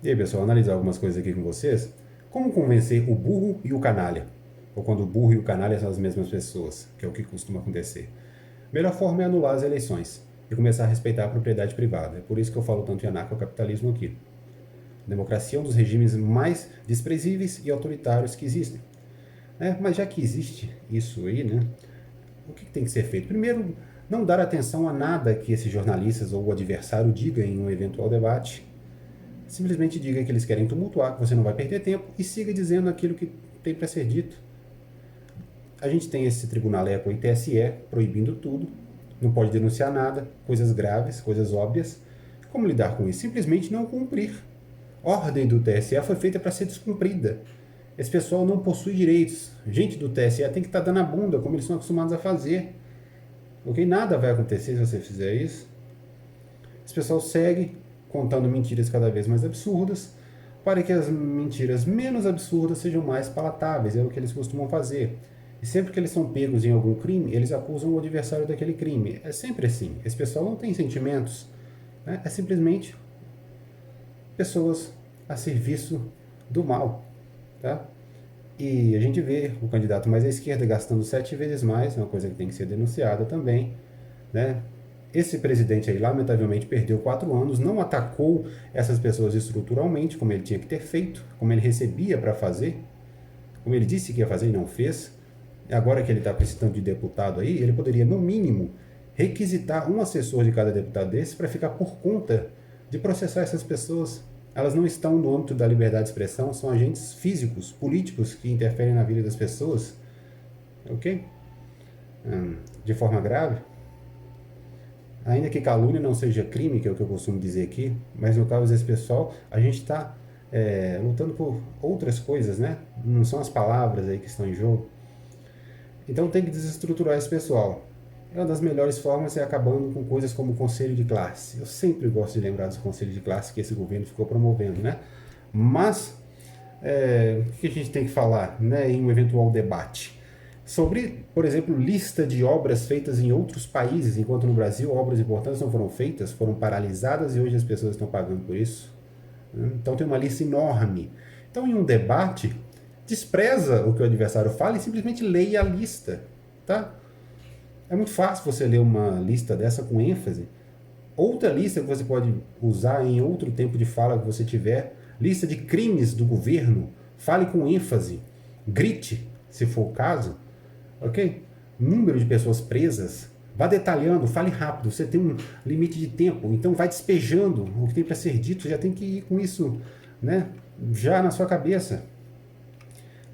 E aí, pessoal, analisar algumas coisas aqui com vocês. Como convencer o burro e o canalha? Ou quando o burro e o canalha são as mesmas pessoas, que é o que costuma acontecer. A melhor forma é anular as eleições e começar a respeitar a propriedade privada. É por isso que eu falo tanto em anarcocapitalismo aqui. A democracia é um dos regimes mais desprezíveis e autoritários que existem. Mas já que existe isso aí, né? O que tem que ser feito? Primeiro, não dar atenção a nada que esses jornalistas ou o adversário diga em um eventual debate. Simplesmente diga que eles querem tumultuar, que você não vai perder tempo e siga dizendo aquilo que tem para ser dito. A gente tem esse tribunaleco aí, TSE, proibindo tudo, não pode denunciar nada, coisas graves, coisas óbvias. Como lidar com isso? Simplesmente não cumprir. A ordem do TSE foi feita para ser descumprida. Esse pessoal não possui direitos. Gente do TSE tem que estar dando a bunda, como eles são acostumados a fazer. Ok? Nada vai acontecer se você fizer isso. Esse pessoal segue contando mentiras cada vez mais absurdas, para que as mentiras menos absurdas sejam mais palatáveis, é o que eles costumam fazer. E sempre que eles são pegos em algum crime, eles acusam o adversário daquele crime. É sempre assim. Esse pessoal não tem sentimentos, né? É simplesmente pessoas a serviço do mal. Tá? E a gente vê o candidato mais à esquerda gastando 7 vezes mais, é uma coisa que tem que ser denunciada também, né? Esse presidente aí, lamentavelmente, perdeu 4 anos, não atacou essas pessoas estruturalmente, como ele tinha que ter feito, como ele recebia para fazer, como ele disse que ia fazer e não fez. Agora que ele está precisando de deputado aí, ele poderia, no mínimo, requisitar um assessor de cada deputado desse para ficar por conta de processar essas pessoas. Elas não estão no âmbito da liberdade de expressão, são agentes físicos, políticos, que interferem na vida das pessoas, ok? De forma grave. Ainda que calúnia não seja crime, que é o que eu costumo dizer aqui, mas no caso desse pessoal, a gente está lutando por outras coisas, né? Não são as palavras aí que estão em jogo. Então tem que desestruturar esse pessoal. Uma das melhores formas é acabando com coisas como o conselho de classe. Eu sempre gosto de lembrar dos conselhos de classe que esse governo ficou promovendo, né? Mas, o que a gente tem que falar, né, em um eventual debate? Sobre, por exemplo, lista de obras feitas em outros países, enquanto no Brasil obras importantes não foram feitas, foram paralisadas e hoje as pessoas estão pagando por isso. Então tem uma lista enorme. Então, em um debate, despreza o que o adversário fala e simplesmente leia a lista, tá? É muito fácil você ler uma lista dessa com ênfase. Outra lista que você pode usar em outro tempo de fala que você tiver, lista de crimes do governo, fale com ênfase, grite, se for o caso, ok? Número de pessoas presas, vá detalhando, fale rápido, você tem um limite de tempo, então vai despejando o que tem para ser dito, já tem que ir com isso, né, já na sua cabeça.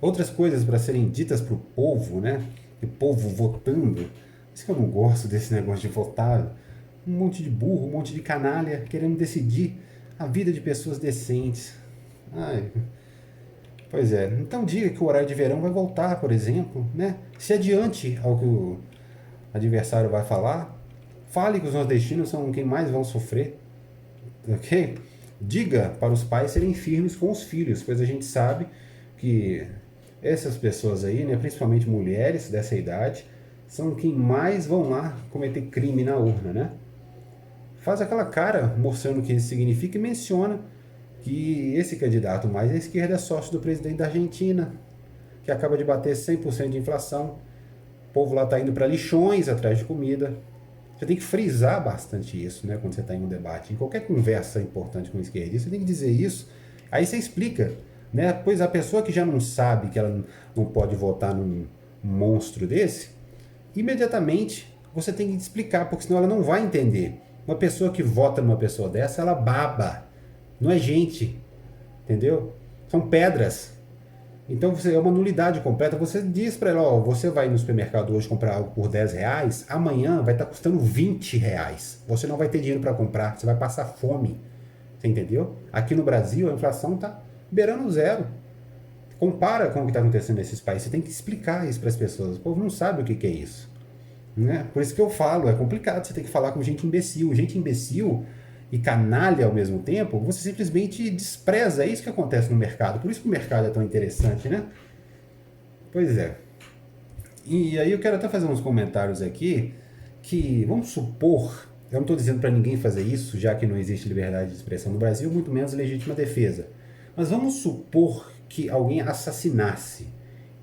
Outras coisas para serem ditas para o povo, né, o povo votando. Isso que eu não gosto desse negócio de votar. Um monte de burro, um monte de canalha querendo decidir a vida de pessoas decentes. Ai, pois é. Então diga que o horário de verão vai voltar, por exemplo, né? Se adiante ao que o adversário vai falar. Fale que os nordestinos são quem mais vão sofrer, ok? Diga para os pais serem firmes com os filhos, pois a gente sabe que essas pessoas aí, né, principalmente mulheres dessa idade, são quem mais vão lá cometer crime na urna, né? Faz aquela cara mostrando o que isso significa e menciona que esse candidato mais à esquerda é sócio do presidente da Argentina, que acaba de bater 100% de inflação. O povo lá está indo para lixões atrás de comida. Você tem que frisar bastante isso, né, quando você está em um debate. Em qualquer conversa importante com o esquerdista, você tem que dizer isso. Aí você explica, né? Pois a pessoa que já não sabe que ela não pode votar num monstro desse, imediatamente você tem que explicar, porque senão ela não vai entender. Uma pessoa que vota numa pessoa dessa, ela baba. Não é gente, entendeu? São pedras. Então você é uma nulidade completa. Você diz para ela, ó, você vai no supermercado hoje comprar algo por 10 reais, amanhã vai estar custando 20 reais. Você não vai ter dinheiro para comprar, você vai passar fome. Você entendeu? Aqui no Brasil a inflação está beirando zero. Compara com o que está acontecendo nesses países. Você tem que explicar isso para as pessoas. O povo não sabe o que é isso. Né? Por isso que eu falo, é complicado, você tem que falar com gente imbecil. Gente imbecil e canalha ao mesmo tempo, você simplesmente despreza. É isso que acontece no mercado. Por isso que o mercado é tão interessante, né? Pois é. E aí eu quero até fazer uns comentários aqui que, vamos supor Eu não estou dizendo para ninguém fazer isso, já que não existe liberdade de expressão no Brasil, muito menos legítima defesa. Mas vamos supor que alguém assassinasse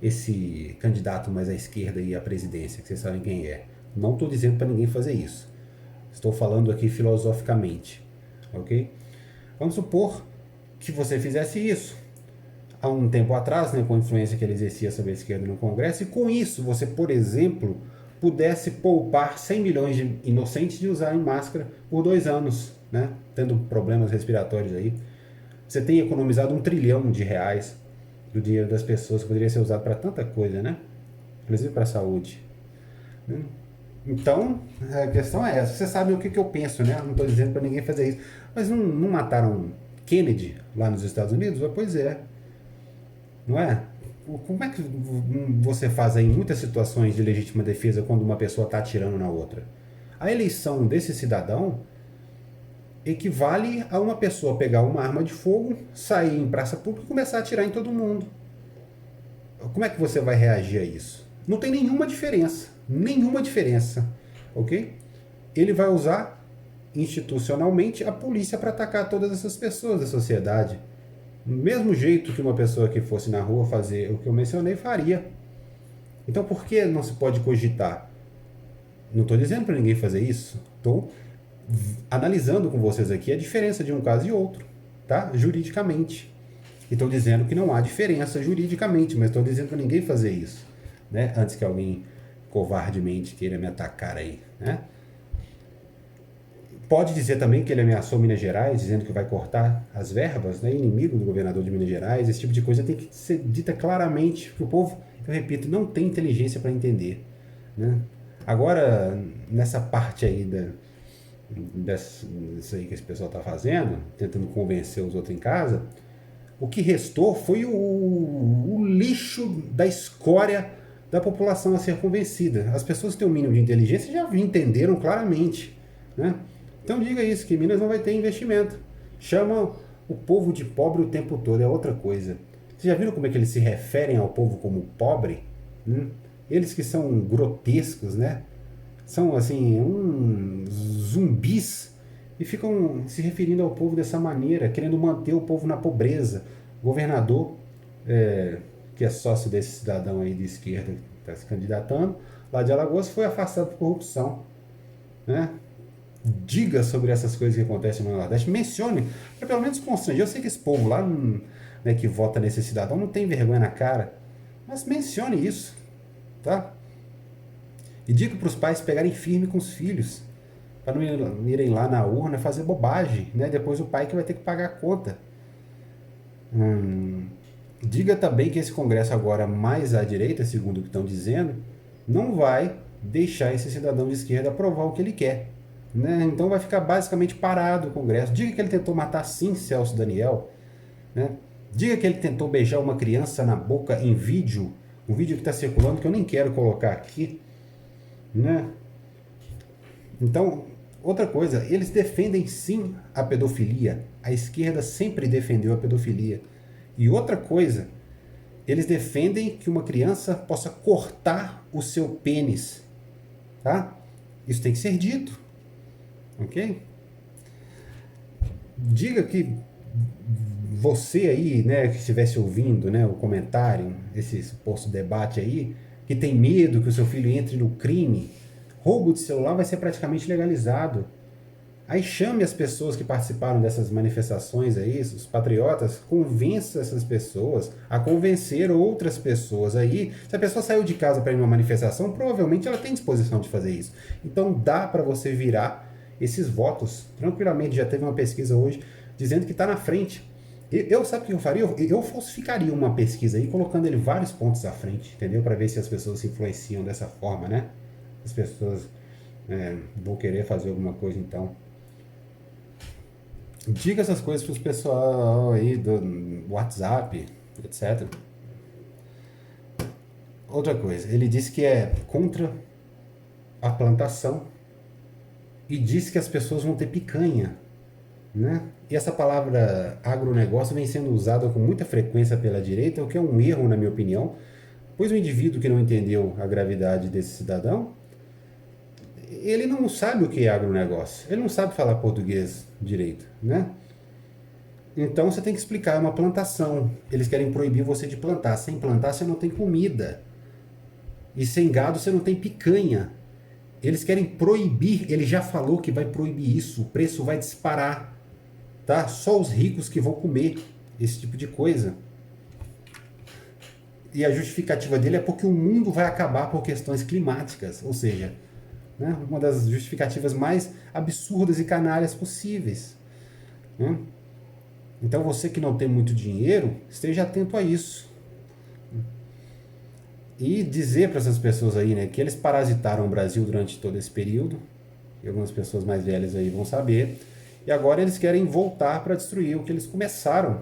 esse candidato mais à esquerda e à presidência, que vocês sabem quem é. Não estou dizendo para ninguém fazer isso. Estou falando aqui filosoficamente, ok? Vamos supor que você fizesse isso há um tempo atrás, né, com a influência que ele exercia sobre a esquerda no Congresso, e com isso você, por exemplo, pudesse poupar 100 milhões de inocentes de usarem máscara por 2 anos, né, tendo problemas respiratórios aí. Você tem economizado R$1 trilhão do dinheiro das pessoas, que poderia ser usado para tanta coisa, né? Inclusive para a saúde. Então, a questão é essa. Você sabe o que eu penso, né? Não estou dizendo para ninguém fazer isso. Mas não mataram Kennedy lá nos Estados Unidos? Pois é. Não é? Como é que você faz aí em muitas situações de legítima defesa quando uma pessoa está atirando na outra? A eleição desse cidadão equivale a uma pessoa pegar uma arma de fogo, sair em praça pública e começar a atirar em todo mundo. Como é que você vai reagir a isso? Não tem nenhuma diferença, ok? Ele vai usar institucionalmente a polícia para atacar todas essas pessoas da sociedade. Do mesmo jeito que uma pessoa que fosse na rua fazer o que eu mencionei faria. Então por que não se pode cogitar? Não estou dizendo para ninguém fazer isso. Estou analisando com vocês aqui a diferença de um caso e outro, tá? Juridicamente. E estou dizendo que não há diferença juridicamente, mas estou dizendo para ninguém fazer isso, né? Antes que alguém covardemente queira me atacar aí, né? Pode dizer também que ele ameaçou Minas Gerais, dizendo que vai cortar as verbas, né? Inimigo do governador de Minas Gerais. Esse tipo de coisa tem que ser dita claramente, porque o povo, eu repito, não tem inteligência para entender, né? Agora, nessa parte aí disso aí que esse pessoal está fazendo, tentando convencer os outros em casa, o que restou foi o lixo da escória da população a ser convencida. As pessoas que têm um mínimo de inteligência já entenderam claramente, né? Então diga isso, que Minas não vai ter investimento. Chama o povo de pobre o tempo todo, é outra coisa. Vocês já viram como é que eles se referem ao povo como pobre? Eles que são grotescos, né? São assim, zumbis, e ficam se referindo ao povo dessa maneira, querendo manter o povo na pobreza. O governador, que é sócio desse cidadão aí de esquerda que está se candidatando, lá de Alagoas, foi afastado por corrupção, né? Diga sobre essas coisas que acontecem no Nordeste, mencione, para pelo menos constranger. Eu sei que esse povo lá, né, que vota nesse cidadão, não tem vergonha na cara, mas mencione isso, tá? E diga para os pais pegarem firme com os filhos, para não irem lá na urna fazer bobagem, né? Depois o pai que vai ter que pagar a conta. Diga também que esse Congresso agora mais à direita, segundo o que estão dizendo, não vai deixar esse cidadão de esquerda aprovar o que ele quer, né? Então vai ficar basicamente parado o Congresso. Diga que ele tentou matar sim Celso Daniel, né? Diga que ele tentou beijar uma criança na boca em vídeo, um vídeo que está circulando que eu nem quero colocar aqui, né? Então, outra coisa, eles defendem sim a pedofilia. A esquerda sempre defendeu a pedofilia. E outra coisa, eles defendem que uma criança possa cortar o seu pênis, tá? Isso tem que ser dito, ok? Diga que você aí, né, que estivesse ouvindo, né, o comentário, esse suposto debate aí, que tem medo que o seu filho entre no crime, roubo de celular vai ser praticamente legalizado. Aí chame as pessoas que participaram dessas manifestações aí, os patriotas, convença essas pessoas a convencer outras pessoas aí. Se a pessoa saiu de casa para ir numa manifestação, provavelmente ela tem disposição de fazer isso. Então dá para você virar esses votos tranquilamente. Já teve uma pesquisa hoje dizendo que está na frente. Sabe o que eu faria? Eu falsificaria uma pesquisa aí, colocando ele vários pontos à frente, entendeu? Para ver se as pessoas se influenciam dessa forma, né? As pessoas vão querer fazer alguma coisa, então. Diga essas coisas para os pessoal aí do WhatsApp, etc. Outra coisa, ele disse que é contra a plantação e disse que as pessoas vão ter picanha, né? E essa palavra agronegócio vem sendo usada com muita frequência pela direita, o que é um erro, na minha opinião, pois o indivíduo que não entendeu a gravidade desse cidadão, ele não sabe o que é agronegócio, ele não sabe falar português direito, né? Então você tem que explicar, é uma plantação. Eles querem proibir você de plantar. Sem plantar você não tem comida. E sem gado você não tem picanha. Eles querem proibir, ele já falou que vai proibir isso, o preço vai disparar, tá? Só os ricos que vão comer esse tipo de coisa. E a justificativa dele é porque o mundo vai acabar por questões climáticas, ou seja, né, uma das justificativas mais absurdas e canalhas possíveis, né? Então você que não tem muito dinheiro, esteja atento a isso. E dizer para essas pessoas aí, né, que eles parasitaram o Brasil durante todo esse período, e algumas pessoas mais velhas aí vão saber, e agora eles querem voltar para destruir o que eles começaram.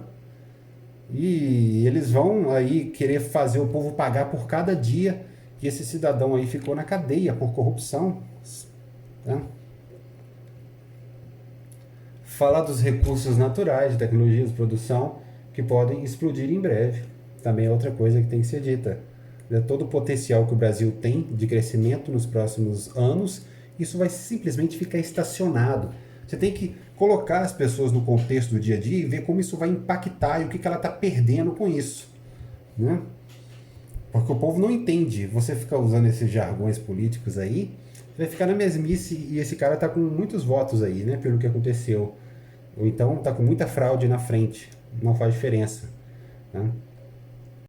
E eles vão aí querer fazer o povo pagar por cada dia que esse cidadão aí ficou na cadeia por corrupção, tá? Falar dos recursos naturais, de tecnologias de produção que podem explodir em breve. Também é outra coisa que tem que ser dita. Todo o potencial que o Brasil tem de crescimento nos próximos anos, isso vai simplesmente ficar estacionado. Você tem que colocar as pessoas no contexto do dia a dia e ver como isso vai impactar e o que ela está perdendo com isso, né? Porque o povo não entende. Você ficar usando esses jargões políticos aí, vai ficar na mesmice e esse cara tá com muitos votos aí, né? Pelo que aconteceu. Ou então tá com muita fraude na frente. Não faz diferença, né?